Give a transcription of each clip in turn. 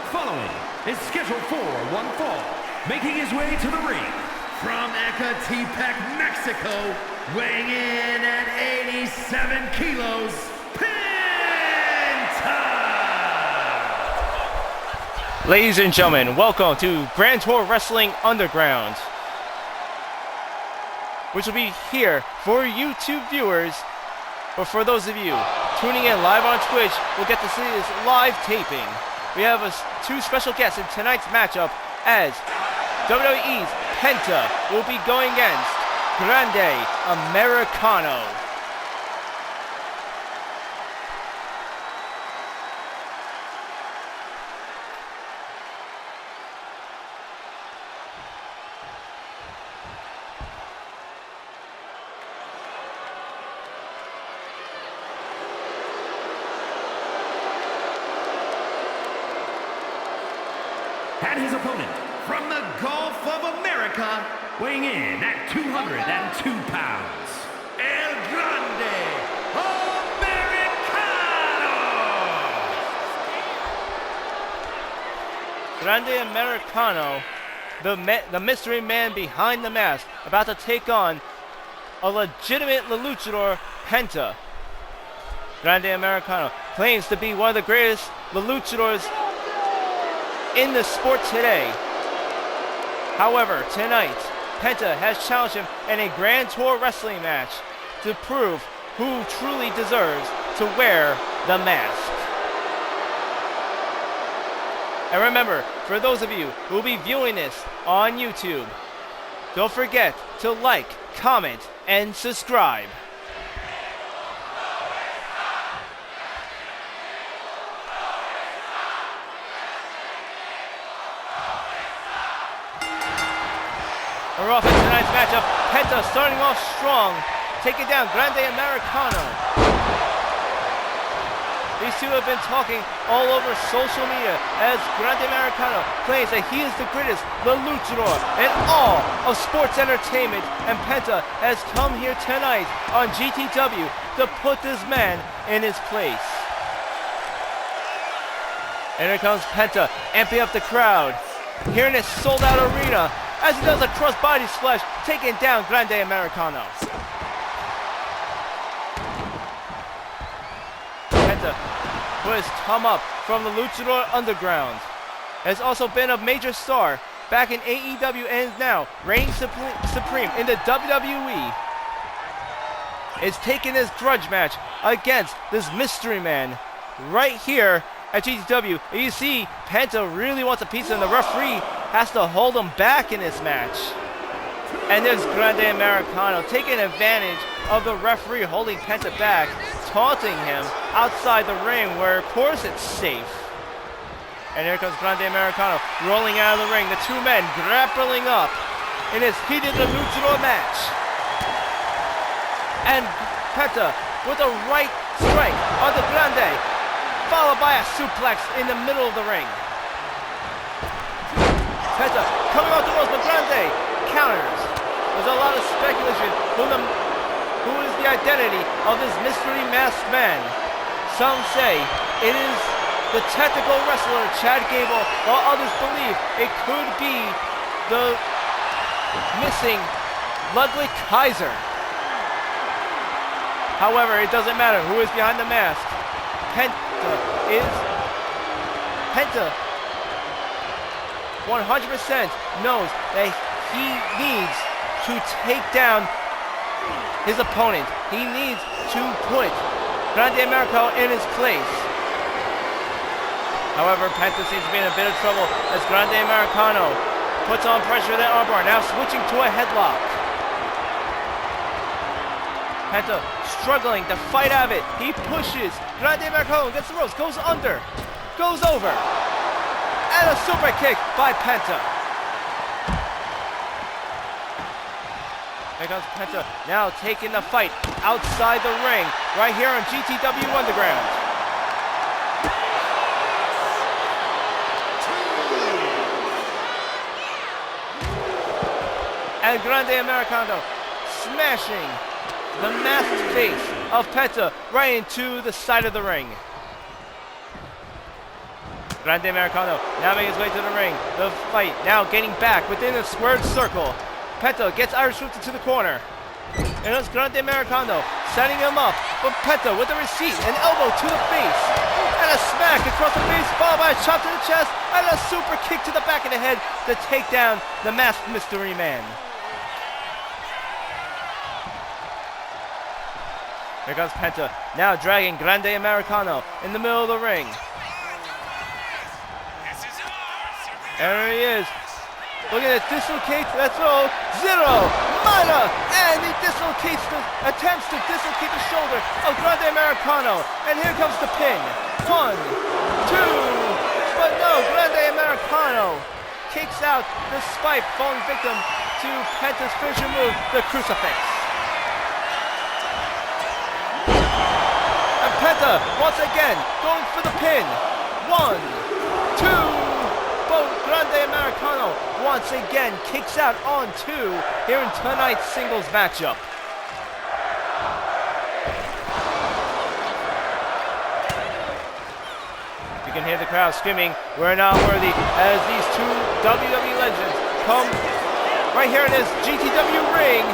The following is scheduled for one fall, making his way to the ring from Ecatepec, Mexico, weighing in at 87 kilos, Penta! Ladies and gentlemen, welcome to Grand Tour Wrestling Underground, which will be here for YouTube viewers, but for those of you tuning in live on Twitch, we'll get to see this live taping. We have two special guests in tonight's matchup, as WWE's Penta will be going against Grande Americano. And his opponent, from the Gulf of America, weighing in at 202 pounds, El Grande Americano! Grande Americano, the mystery man behind the mask, about to take on a legitimate luchador, Penta. Grande Americano claims to be one of the greatest luchadors in the sport today. However, tonight, Penta has challenged him in a Grand Tour wrestling match to prove who truly deserves to wear the mask. And remember, for those of you who will be viewing this on YouTube, don't forget to like, comment, and subscribe. We're off in tonight's matchup. Penta starting off strong, taking down Grande Americano. These two have been talking all over social media as Grande Americano claims that he is the greatest luchador in all of sports entertainment, and Penta has come here tonight on GTW to put this man in his place. And here comes Penta, amping up the crowd here in this sold-out arena, as he does a cross-body splash, taking down Grande Americano. Penta put his thumb up from the Luchador Underground. Has also been a major star back in AEW and is now reigning supreme in the WWE. Is taking his grudge match against this mystery man right here at GTW. You see, Penta really wants a piece, and the referee has to hold him back in this match. And there's Grande Americano taking advantage of the referee holding Penta back, taunting him outside the ring where, of course, it's safe. And here comes Grande Americano rolling out of the ring. The two men grappling up in this heated luchador match. And Penta with a right strike on the Grande, followed by a suplex in the middle of the ring. Penta coming off the ropes, but Grande counters. There's a lot of speculation who is the identity of this mystery masked man. Some say it is the technical wrestler Chad Gable, while others believe it could be the missing Ludwig Kaiser. However, it doesn't matter who is behind the mask. Penta 100% knows that he needs to take down his opponent. He needs to put Grande Americano in his place. However, Penta seems to be in a bit of trouble as Grande Americano puts on pressure with that armbar, now switching to a headlock. Penta struggling to fight out of it. He pushes Grande Americano against the ropes, goes under, goes over. And a super kick by Penta. Here comes Penta now taking the fight outside the ring, right here on GTW Underground. And Grande Americano smashing the masked face of Penta right into the side of the ring. Grande Americano now making his way to the ring. The fight now getting back within a squared circle. Penta gets Irish whipped into the corner. And it's Grande Americano setting him up. But Penta with a receipt, an elbow to the face. And a smack across the face, followed by a chop to the chest. And a super kick to the back of the head to take down the masked mystery man. Here comes Penta, now dragging Grande Americano in the middle of the ring. There he is. Look at it, dislocates, that's all. Zero, Mana, and he attempts to dislocate the shoulder of Grande Americano. And here comes the pin. 1, 2, but no, Grande Americano kicks out despite falling victim to Penta's finisher move, the crucifix. And Penta, once again, going for the pin. 1, 2, but Grande Americano once again kicks out on 2 here in tonight's singles matchup. You can hear the crowd screaming, "We're not worthy," as these two WWE legends come right here in this GTW ring.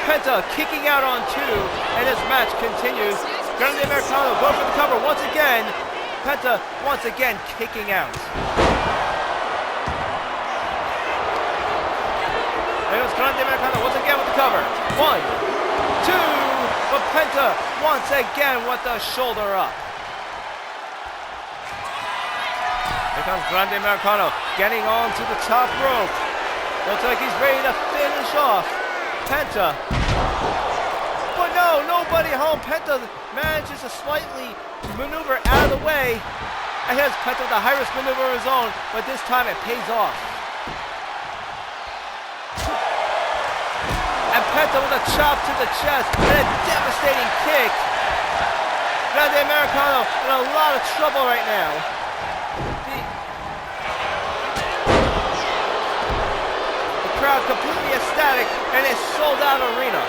Penta kicking out on 2, and this match continues. Grande Americano going for the cover once again. Penta once again kicking out. There goes Grande Americano once again with the cover. 1, 2, but Penta once again with the shoulder up. Here comes Grande Americano getting on to the top rope. Looks like he's ready to finish off Penta. But no, nobody home. Penta manages to slightly maneuver out of the way. And here's Penta with a high-risk maneuver of his own, but this time it pays off. And Penta with a chop to the chest and a devastating kick. Grande Americano in a lot of trouble right now. The crowd completely ecstatic in a sold-out arena.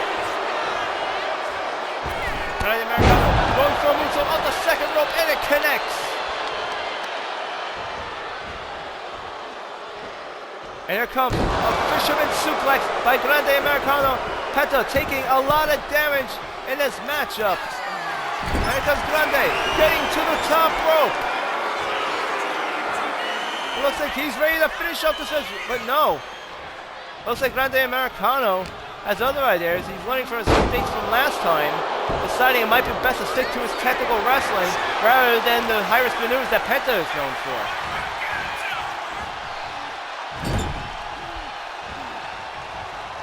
Grande Americano going for a moonsault off the second rope, and it connects. And here comes a fisherman suplex by Grande Americano. Penta taking a lot of damage in this matchup. And here comes Grande getting to the top rope. It looks like he's ready to finish up this match, but no. Looks like Grande Americano has other ideas. He's learning from his mistakes from last time, deciding it might be best to stick to his technical wrestling rather than the high-risk maneuvers that Penta is known for.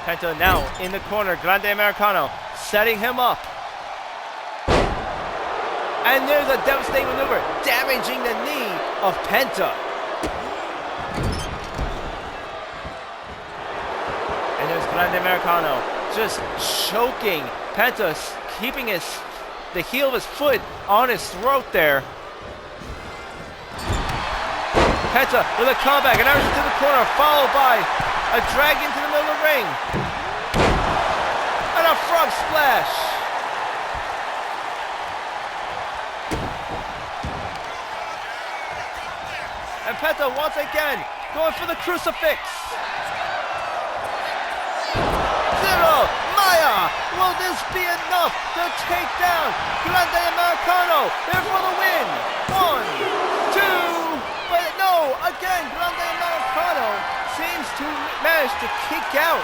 Penta now in the corner, Grande Americano setting him up. And there's a devastating maneuver, damaging the knee of Penta. And there's Grande Americano just choking Penta, keeping the heel of his foot on his throat there. Penta with a comeback, an Irish to the corner, followed by a drag into the middle of the ring. And a frog splash. And Penta once again going for the crucifix. Zero, Maya, will this be enough to take down Grande Americano? There for the win. 1, 2, but no, again, Grande Americano seems to manage to kick out.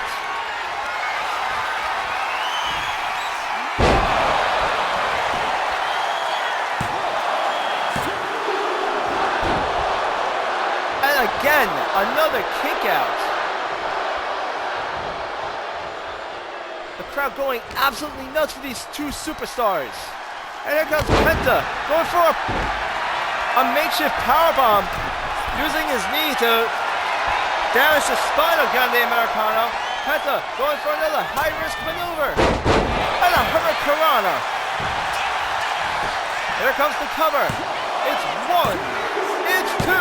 And again, another kick out. The crowd going absolutely nuts for these two superstars. And here comes Penta going for a makeshift powerbomb, using his knee to damage the spine of Grande Americano. Penta going for another high-risk maneuver. And a hurricanrana. Here comes the cover. It's 1, it's 2,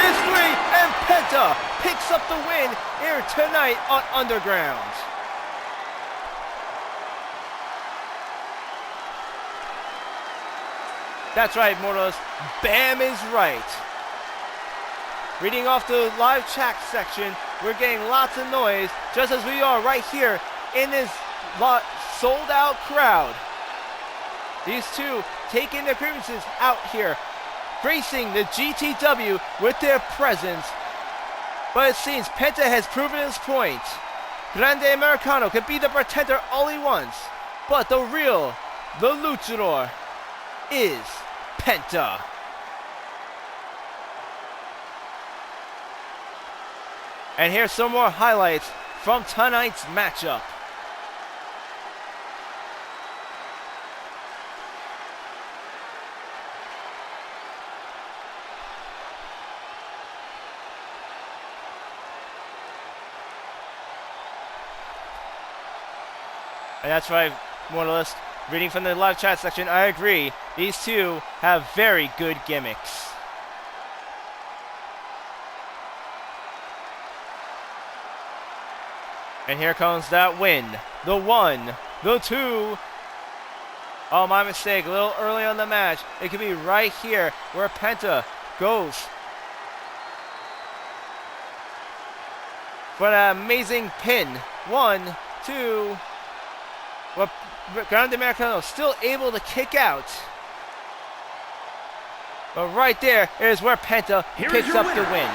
it's 3, and Penta picks up the win here tonight on Underground. That's right, Mortals. Bam is right. reading off the live chat section. We're getting lots of noise, just as we are right here in this sold out crowd. These two taking their grievances out here, gracing the GTW with their presence. But it seems Penta has proven his point. Grande Americano can be the pretender all he wants, but the real, the luchador, is Penta. And here's some more highlights from tonight's matchup. And that's right, Mortalist. Reading from the live chat section, I agree. These two have very good gimmicks. And here comes that win. The 1, the 2. Oh, my mistake. A little early on the match. It could be right here where Penta goes for that amazing pin. 1, 2. Well, Grande Americano still able to kick out. But right there is where Penta picks up the win.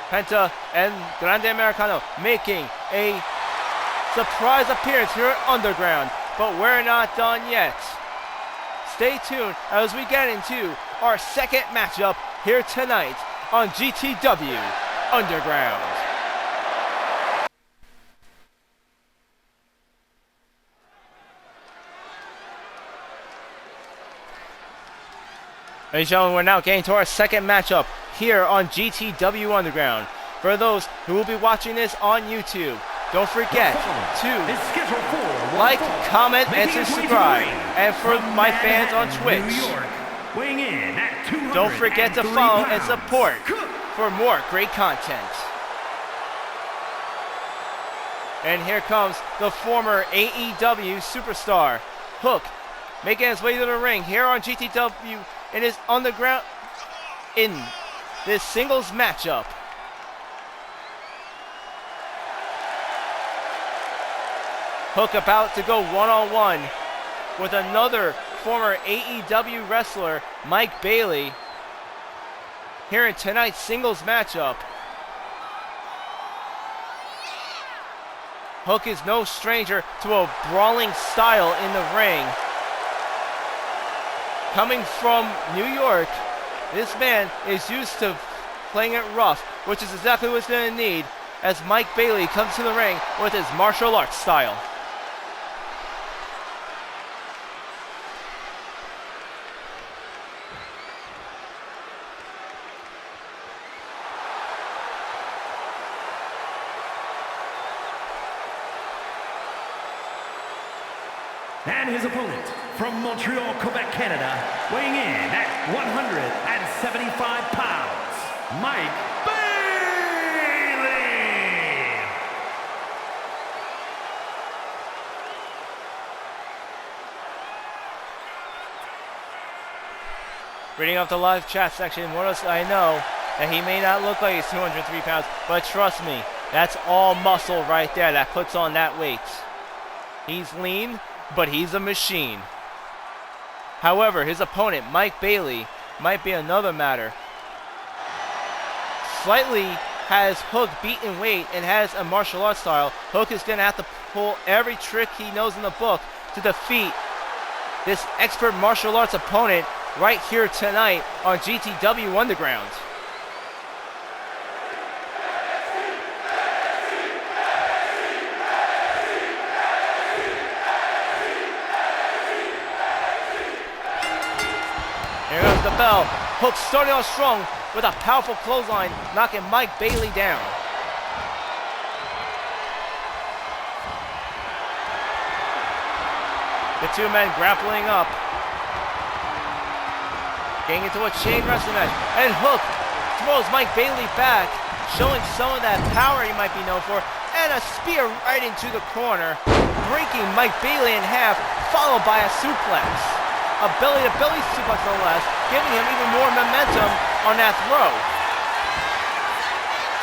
Penta and Grande Americano making a surprise appearance here at Underground. But we're not done yet. Stay tuned as we get into our second matchup here tonight on GTW Underground. Ladies and gentlemen, we're now getting to our second matchup here on GTW Underground. For those who will be watching this on YouTube, don't forget to like, comment, and subscribe. And for my fans on Twitch, don't forget to follow and support for more great content. And here comes the former AEW superstar, Hook, making his way to the ring here on GTW in his underground in this singles matchup. Hook about to go one-on-one with another former AEW wrestler, Mike Bailey, here in tonight's singles matchup. Hook is no stranger to a brawling style in the ring. Coming from New York, this man is used to playing it rough, which is exactly what he's going to need as Mike Bailey comes to the ring with his martial arts style. And his opponent from Montreal, Quebec, Canada, weighing in at 175 pounds, Mike Bailey. Reading off the live chat section, what else I know that he may not look like he's 203 pounds, but trust me, that's all muscle right there that puts on that weight. He's lean, but he's a machine. However, his opponent, Mike Bailey, might be another matter. Slightly has Hook beaten weight and has a martial arts style. Hook is going to have to pull every trick he knows in the book to defeat this expert martial arts opponent right here tonight on GTW Underground. Here goes the bell. Hook starting off strong with a powerful clothesline, knocking Mike Bailey down. The two men grappling up. Getting into a chain wrestling match. And Hook throws Mike Bailey back, showing some of that power he might be known for. And a spear right into the corner. breaking Mike Bailey in half, followed by a suplex. A belly-to-belly suplex no less, giving him even more momentum on that throw.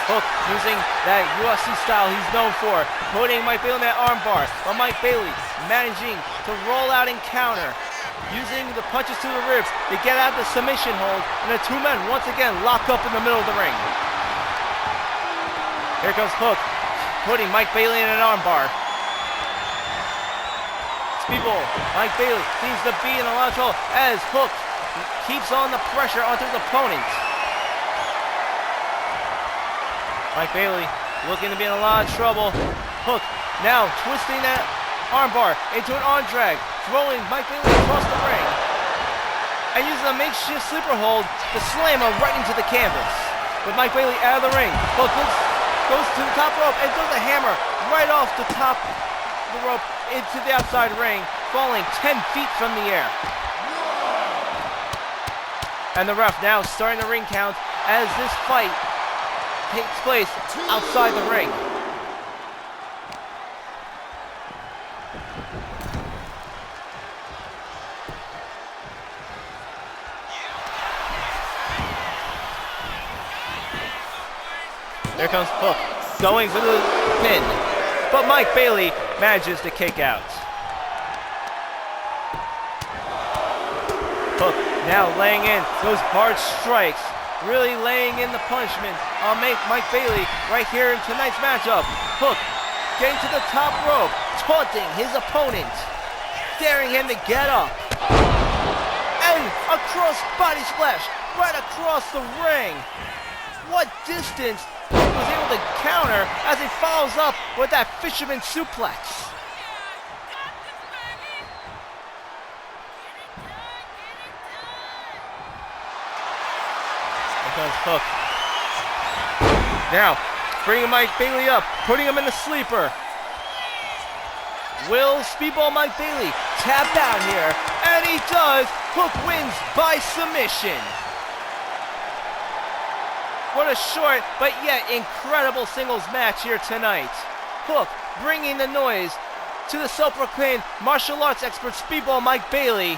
Hook using that UFC style he's known for, putting Mike Bailey in that armbar, but Mike Bailey managing to roll out and counter, using the punches to the ribs to get out of the submission hold, and the two men once again lock up in the middle of the ring. Here comes Hook, putting Mike Bailey in an armbar. Speedball, Mike Bailey seems to be in a lot of trouble as Hook keeps on the pressure onto his opponent. Mike Bailey looking to be in a lot of trouble. Hook now twisting that armbar into an arm drag, throwing Mike Bailey across the ring, and using a makeshift sleeper hold to slam him right into the canvas. With Mike Bailey out of the ring, Hook goes to the top rope and does a hammer right off the top of the rope into the outside ring, falling 10 feet from the air. And the ref now starting the ring count as this fight takes place outside the ring. There comes Hook, going for the pin, but Mike Bailey manages to kick out. Hook now laying in those hard strikes, really laying in the punishment on Mike Bailey right here in tonight's matchup. Hook getting to the top rope, taunting his opponent, daring him to get up. And a cross-body splash right across the ring. What distance Hook was able to counter as he follows up with that fisherman suplex. Hook. Now, bringing Mike Bailey up, putting him in the sleeper. Will Speedball Mike Bailey tap out here? And he does! Hook wins by submission. What a short, but yet incredible singles match here tonight. Hook bringing the noise to the self-proclaimed martial arts expert Speedball Mike Bailey.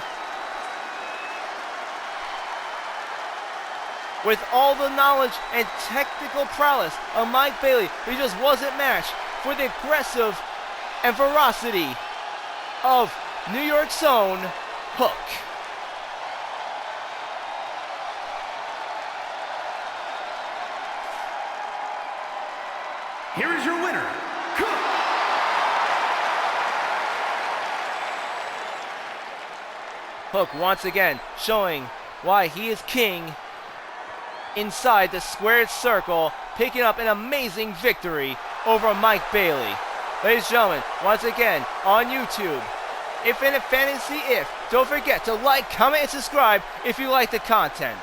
With all the knowledge and technical prowess of Mike Bailey, he just wasn't matched for the aggressive and ferocity of New York's own Hook. Here is your winner, Hook once again showing why he is king inside the squared circle, picking up an amazing victory over Mike Bailey. Ladies and gentlemen, once again on YouTube, Infinite Fantasy If, don't forget to like, comment, and subscribe if you like the content.